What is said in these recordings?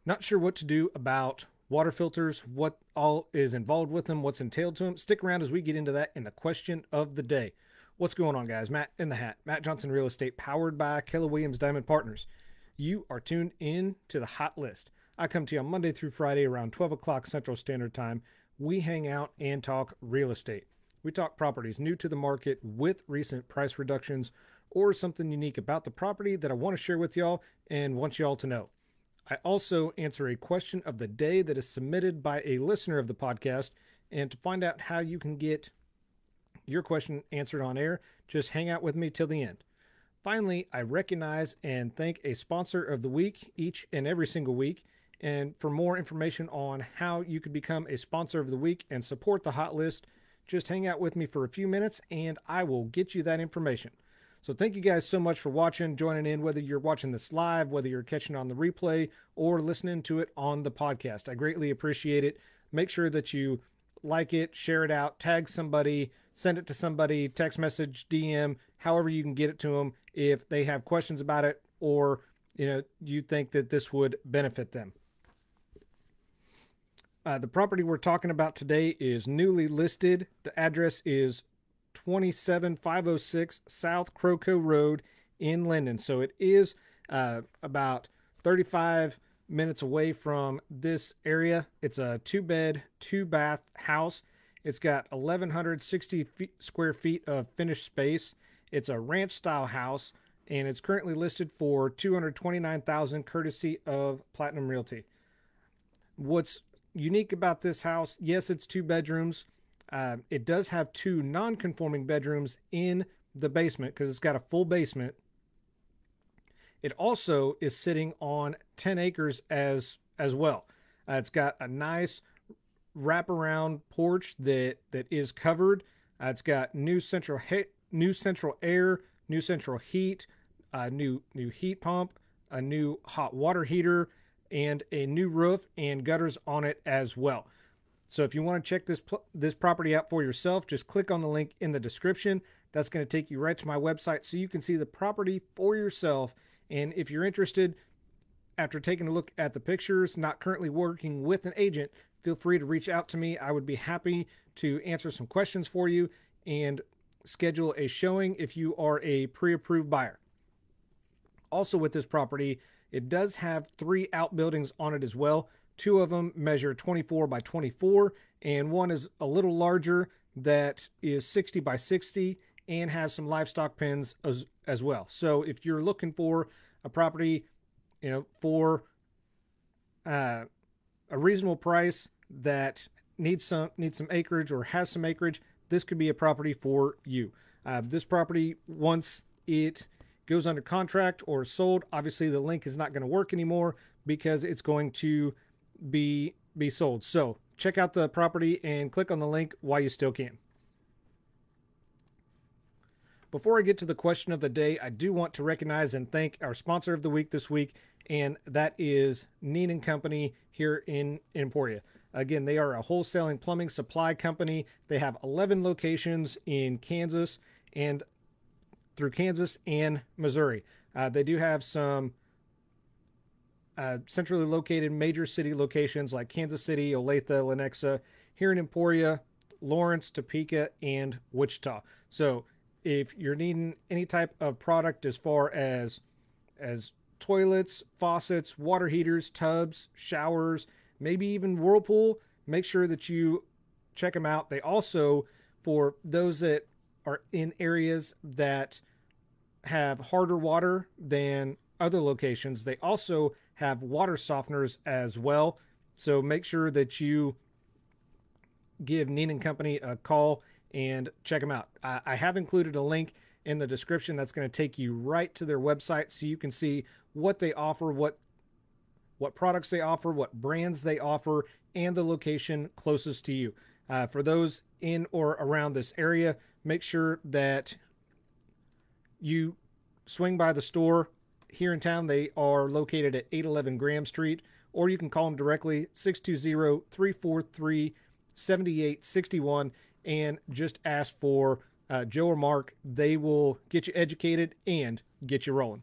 Not sure what to do about water filters, what all is involved with them, what's entailed to them? Stick around as we get into that in the question of the day. What's going on, guys? Matt in the hat. Matt Johnson Real Estate, powered by Keller Williams Diamond Partners. You are tuned in to the hot list. I come to you on Monday through Friday around 12 o'clock Central Standard Time. We hang out and talk real estate. We talk properties new to the market with recent price reductions or something unique about the property that I want to share with y'all and want y'all to know. I also answer a question of the day that is submitted by a listener of the podcast. And to find out how you can get your question answered on air, just hang out with me till the end. Finally, I recognize and thank a sponsor of the week each and every single week. And for more information on how you could become a sponsor of the week and support the hot list, just hang out with me for a few minutes and I will get you that information. So thank you guys so much for watching, joining in, whether you're watching this live, whether you're catching on the replay, or listening to it on the podcast. I greatly appreciate it. Make sure that you like it, share it out, tag somebody, send it to somebody, text message, DM, however you can get it to them if they have questions about it or you think that this would benefit them. The property we're talking about today is newly listed. The address is 27506 South Croco Road in Lyndon. So it is about 35 minutes away from this area. It's a 2-bed, 2-bath house. It's got 1,160 square feet of finished space. It's a ranch style house and it's currently listed for $229,000 courtesy of Platinum Realty. What's unique about this house, yes, it's 2 bedrooms. It does have 2 non-conforming bedrooms in the basement because it's got a full basement. It also is sitting on 10 acres as well. It's got a nice wraparound porch that is covered. It's got new central air, new central heat, new heat pump, a new hot water heater, and a new roof and gutters on it as well. So if you want to check this property out for yourself, just click on the link in the description. That's going to take you right to my website so you can see the property for yourself. And if you're interested, after taking a look at the pictures, not currently working with an agent, feel free to reach out to me. I would be happy to answer some questions for you and schedule a showing if you are a pre-approved buyer. Also with this property, it does have 3 outbuildings on it as well. 2 of them measure 24 by 24, and one is a little larger that is 60 by 60 and has some livestock pens as well. So if you're looking for a property, for a reasonable price that needs some acreage or has some acreage, this could be a property for you. This property, once it goes under contract or sold, obviously the link is not going to work anymore because it's going to be sold. So check out the property and click on the link while you still can. Before I get to the question of the day, I do want to recognize and thank our sponsor of the week this week, and that is Neenan Company here in Emporia. Again, they are a wholesaling plumbing supply company. They have 11 locations in Kansas and through Kansas and Missouri. They do have some centrally located major city locations like Kansas City, Olathe, Lenexa, here in Emporia, Lawrence, Topeka, and Wichita. So if you're needing any type of product as far as toilets, faucets, water heaters, tubs, showers, maybe even Whirlpool, make sure that you check them out. They also, for those that are in areas that have harder water than other locations, they also have water softeners as well. So make sure that you give Neenan Company a call and check them out. I have included a link in the description that's going to take you right to their website so you can see what they offer, what products they offer, what brands they offer, and the location closest to you. For those in or around this area, make sure that you swing by the store here in town. They are located at 811 Graham Street, or you can call them directly, 620-343-7861, and just ask for Joe or Mark. They will get you educated and get you rolling.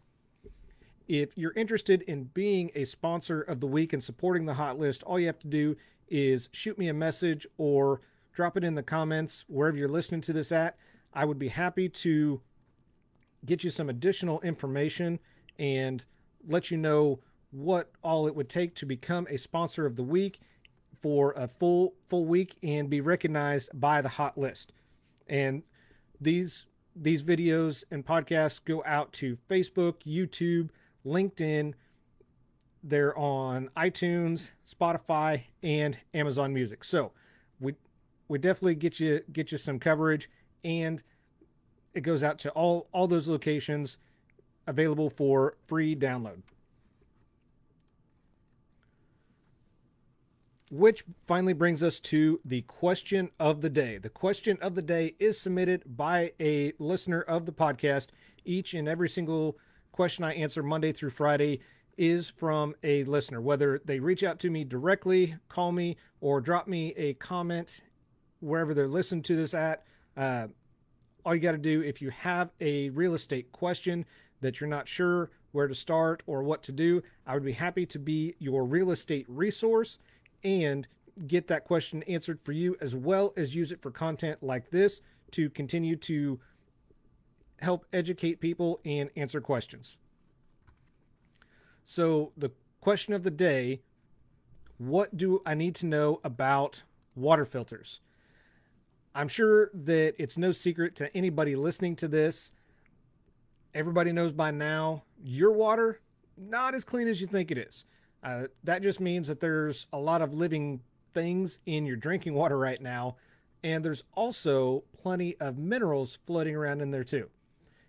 If you're interested in being a sponsor of the week and supporting the hot list, all you have to do is shoot me a message or drop it in the comments wherever you're listening to this at. I would be happy to get you some additional information and let you know what all it would take to become a sponsor of the week for a full week and be recognized by the hot list. And these videos and podcasts go out to Facebook, YouTube, LinkedIn. They're on iTunes, Spotify, and Amazon Music. So we definitely get you some coverage, and it goes out to all those locations, available for free download. Which finally brings us to the question of the day. The question of the day is submitted by a listener of the podcast. Each and every single question I answer Monday through Friday is from a listener, whether they reach out to me directly, call me, or drop me a comment wherever they're listening to this at. All you got to do, if you have a real estate question that you're not sure where to start or what to do, I would be happy to be your real estate resource and get that question answered for you, as well as use it for content like this to continue to help educate people and answer questions. So the question of the day: what do I need to know about water filters? I'm sure that it's no secret to anybody listening to this. Everybody knows by now, your water, not as clean as you think it is. That just means that there's a lot of living things in your drinking water right now, and there's also plenty of minerals floating around in there too.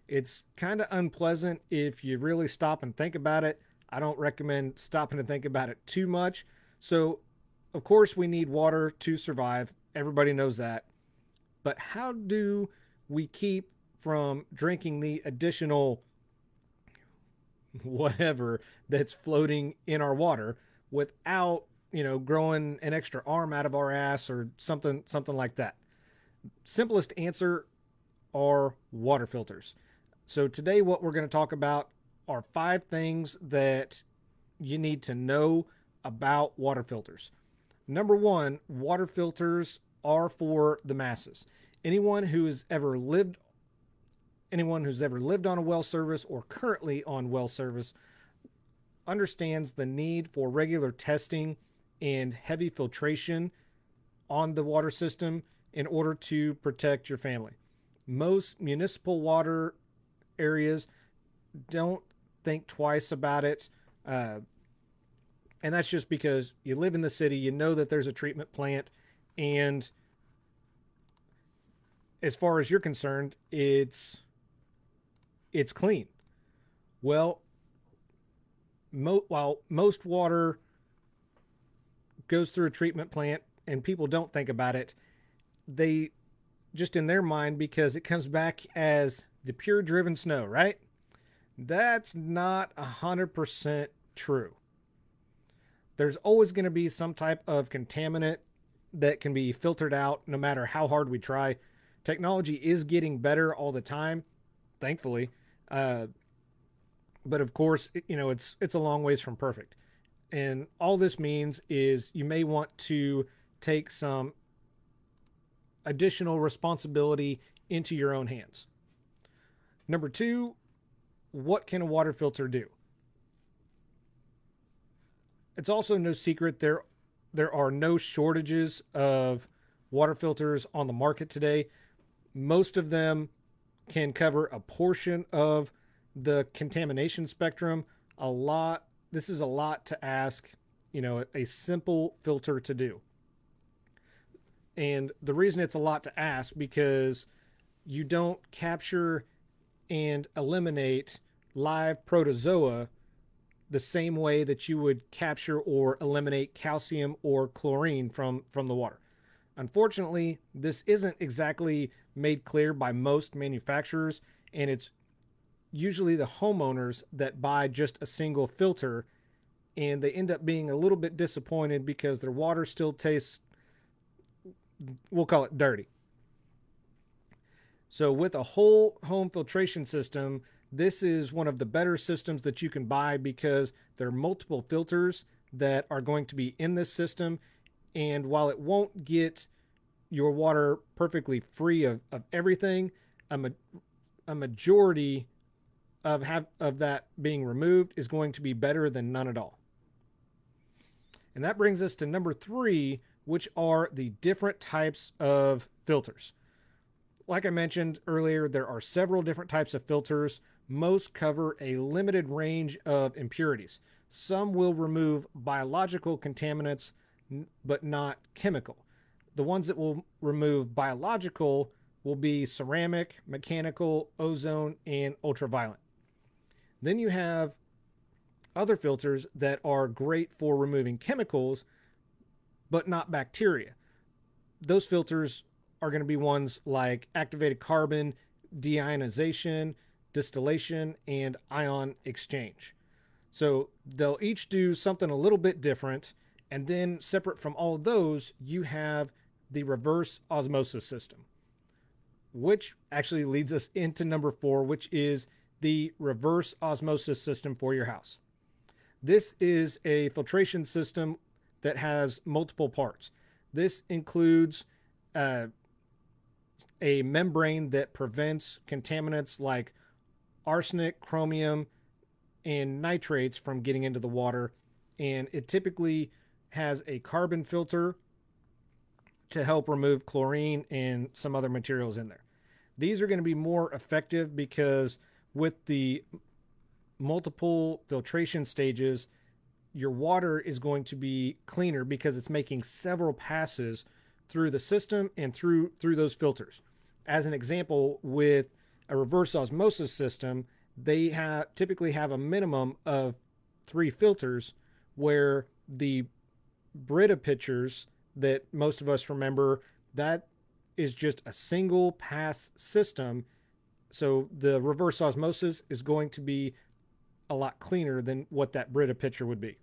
It's kind of unpleasant if you really stop and think about it. I don't recommend stopping to think about it too much. So, of course, we need water to survive. Everybody knows that. But how do we keep from drinking the additional whatever that's floating in our water without, growing an extra arm out of our ass or something like that? Simplest answer are water filters. So today what we're going to talk about are 5 things that you need to know about water filters. Number 1, water filters are for the masses. Anyone who's ever lived on a well service or currently on well service understands the need for regular testing and heavy filtration on the water system in order to protect your family. Most municipal water areas don't think twice about it. And that's just because you live in the city, you know that there's a treatment plant, and as far as you're concerned, it's clean. Well, while most water goes through a treatment plant and people don't think about it, they just in their mind, because it comes back as the pure driven snow, right? That's not 100% true. There's always going to be some type of contaminant that can be filtered out no matter how hard we try. Technology is getting better all the time, thankfully. But of course, it's a long ways from perfect. And all this means is you may want to take some additional responsibility into your own hands. Number 2, what can a water filter do? It's also no secret there are no shortages of water filters on the market today. Most of them can cover a portion of the contamination spectrum. This is a lot to ask, a simple filter to do. And the reason it's a lot to ask, because you don't capture and eliminate live protozoa the same way that you would capture or eliminate calcium or chlorine from the water. Unfortunately, this isn't exactly made clear by most manufacturers, and it's usually the homeowners that buy just a single filter, and they end up being a little bit disappointed because their water still tastes, we'll call it dirty. So with a whole home filtration system, This is one of the better systems that you can buy because there are multiple filters that are going to be in this system. And while it won't get your water perfectly free of everything, a majority of that being removed is going to be better than none at all. And that brings us to number 3, which are the different types of filters. Like I mentioned earlier, there are several different types of filters. Most cover a limited range of impurities. Some will remove biological contaminants, but not chemical. The ones that will remove biological will be ceramic, mechanical, ozone, and ultraviolet. Then you have other filters that are great for removing chemicals, but not bacteria. Those filters are going to be ones like activated carbon, deionization, distillation, and ion exchange. So they'll each do something a little bit different. And then separate from all of those, you have the reverse osmosis system, which actually leads us into number 4, which is the reverse osmosis system for your house. This is a filtration system that has multiple parts. This includes a membrane that prevents contaminants like arsenic, chromium, and nitrates from getting into the water. And it typically has a carbon filter to help remove chlorine and some other materials in there. These are going to be more effective because with the multiple filtration stages, your water is going to be cleaner because it's making several passes through the system and through those filters. As an example, with a reverse osmosis system, they typically have a minimum of 3 filters, where the Brita pitchers that most of us remember, that is just a single pass system. So the reverse osmosis is going to be a lot cleaner than what that Brita pitcher would be.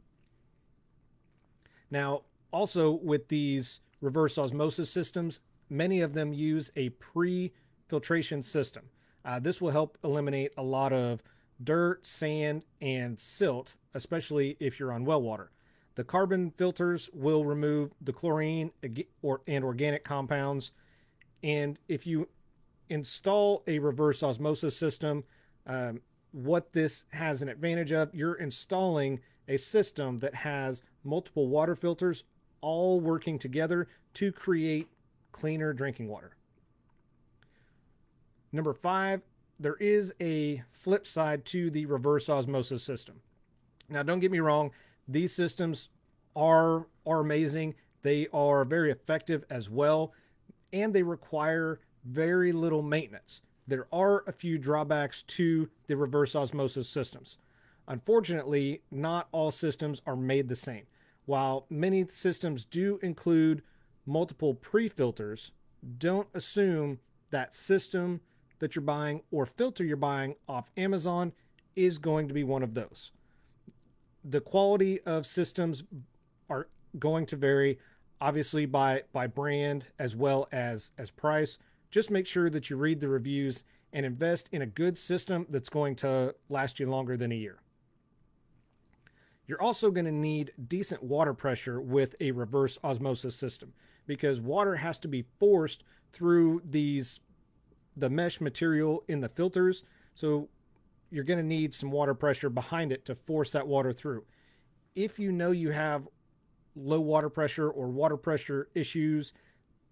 Now, also with these reverse osmosis systems, many of them use a pre-filtration system. This will help eliminate a lot of dirt, sand, and silt, especially if you're on well water. The carbon filters will remove the chlorine and organic compounds. And if you install a reverse osmosis system, what this has an advantage of, you're installing a system that has multiple water filters all working together to create cleaner drinking water. Number 5, there is a flip side to the reverse osmosis system. Now, don't get me wrong, these systems are amazing. They are very effective as well, and they require very little maintenance. There are a few drawbacks to the reverse osmosis systems. Unfortunately, not all systems are made the same. While many systems do include multiple pre-filters, don't assume that system that you're buying or filter you're buying off Amazon is going to be one of those. The quality of systems are going to vary, obviously by brand as well as price. Just make sure that you read the reviews and invest in a good system that's going to last you longer than a year. You're also going to need decent water pressure with a reverse osmosis system, because water has to be forced through the mesh material in the filters. So you're going to need some water pressure behind it to force that water through. If you know you have low water pressure or water pressure issues,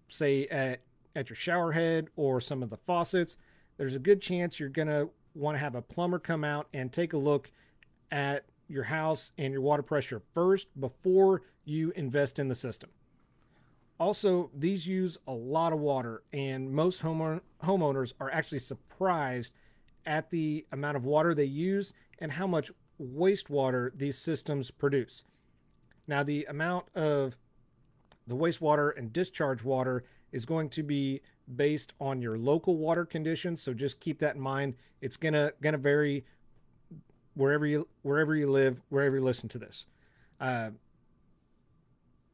say at your shower head or some of the faucets, there's a good chance you're going to want to have a plumber come out and take a look at your house and your water pressure first before you invest in the system. Also, these use a lot of water, and most homeowners are actually surprised at the amount of water they use and how much wastewater these systems produce. Now, the amount of the wastewater and discharge water is going to be based on your local water conditions, so just keep that in mind. It's gonna vary wherever you live, wherever you listen to this.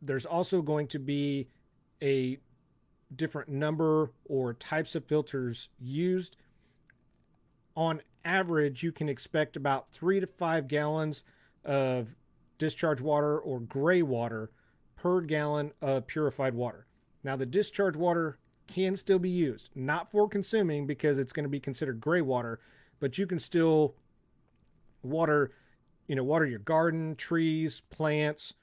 There's also going to be a different number or types of filters used. on average, you can expect about 3 to 5 gallons of discharge water or gray water per gallon of purified water. Now, the discharge water can still be used, not for consuming because it's going to be considered gray water, but you can still water, water your garden, trees, plants,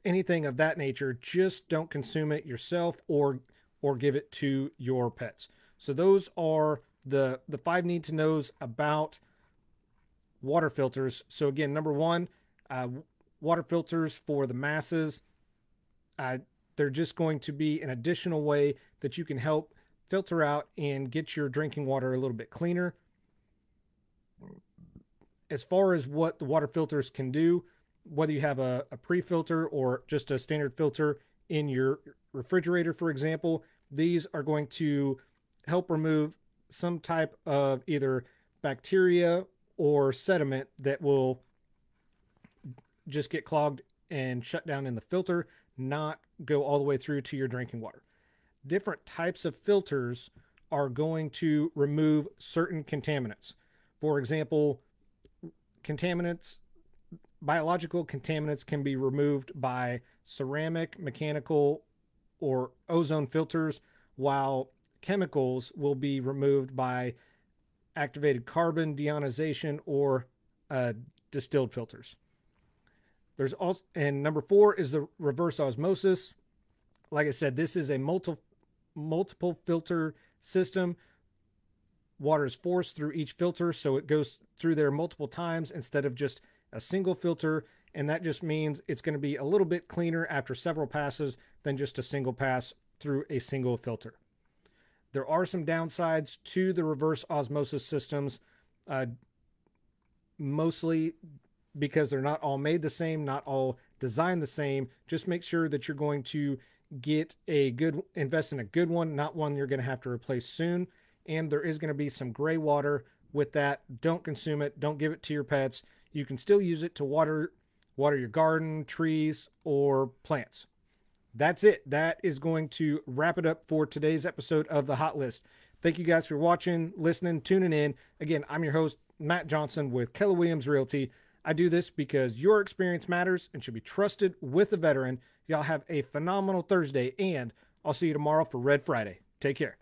anything of that nature. Just don't consume it yourself or give it to your pets. So those are the 5 need to knows about water filters. So again, number 1, water filters for the masses. They're just going to be an additional way that you can help filter out and get your drinking water a little bit cleaner. As far as what the water filters can do, whether you have a pre-filter or just a standard filter in your refrigerator, for example, these are going to help remove some type of either bacteria or sediment that will just get clogged and shut down in the filter, not go all the way through to your drinking water. Different types of filters are going to remove certain contaminants. For example, biological contaminants can be removed by ceramic, mechanical, or ozone filters, while chemicals will be removed by activated carbon, deionization, or distilled filters. There's also, and number 4 is the reverse osmosis. Like I said, this is a multiple filter system. Water is forced through each filter, so it goes through there multiple times instead of just a single filter, and that just means it's going to be a little bit cleaner after several passes than just a single pass through a single filter. There are some downsides to the reverse osmosis systems, mostly because they're not all made the same, not all designed the same. Just make sure that you're going to invest in a good one, not one you're going to have to replace soon. And there is going to be some gray water with that. Don't consume it. Don't give it to your pets. You can still use it to water your garden, trees, or plants. That's it. That is going to wrap it up for today's episode of The Hot List. Thank you guys for watching, listening, tuning in. Again, I'm your host, Matt Johnson with Keller Williams Realty. I do this because your experience matters and should be trusted with a veteran. Y'all have a phenomenal Thursday, and I'll see you tomorrow for Red Friday. Take care.